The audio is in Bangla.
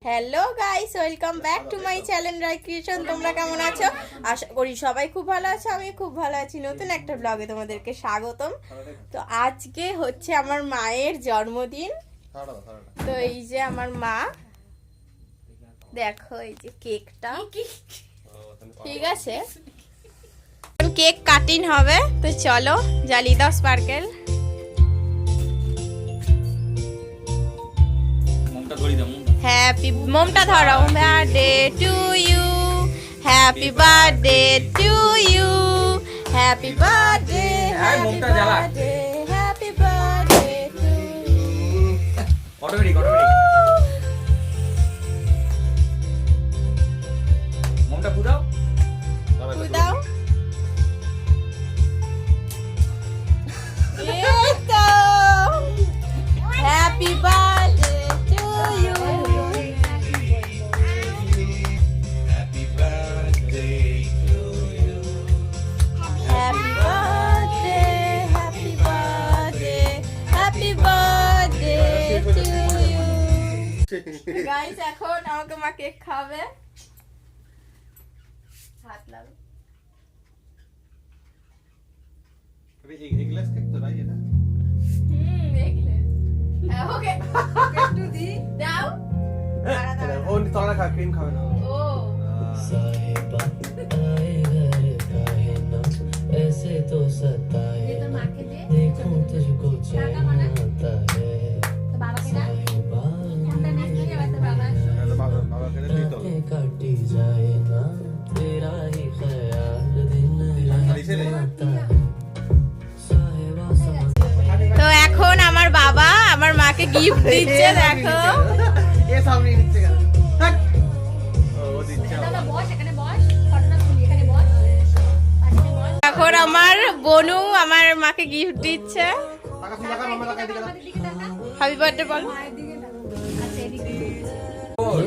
Hello guys, welcome back to my channel Rai creation. তোমরা কেমন আছো? আশা করি সবাই খুব ভালো আছো। আমি খুব ভালো আছি। নতুন একটা ব্লগে তোমাদেরকে স্বাগতম। তো আজকে হচ্ছে আমার মায়ের জন্মদিন। তো এই যে আমার মা, দেখো এই যে কেকটা, ঠিক আছে, কেক কাটিং হবে। তো চলো জ্বালিয়ে দাও স্পার্কেল। হ্যাপি মোমটা ধরাও। Birthday to you, happy birthday to you, happy birthday, happy birthday, happy birthday to you. Automatic মোমটা ফুটাও ফুটাও। এই তো happy birthday to you. Happy birthday, happy birthday, happy birthday to you. Guys, এখন আমাকে মা কেক খাবে। হাত লাগো। এগলেস কেক তো ভাই এটা। দেখলে। ওকে একটু দি দাও। ও তলা খা, ক্রিম খাবে না। ও साहिबा आए घर काहे ना ऐसे तो सताए ना देखूं तुझको चैन आता है साहिबा বাবাকে দিই তো। रातें काटी जाए ना तेरा ही ख्याल दिन रात आता है साहिबा समझ তো এখন আমার বাবা আমার মাকে গিফট দিচ্ছে, দেখো। এ সামনে নিচে গেল। থাক। ও দিচ্ছে। এখন আমার বনু আমার মাকে গিফট দিচ্ছে। টাকা শুনে টাকা মামা টাকা দিকে দাও। হ্যাপি বার্থডে বল। ये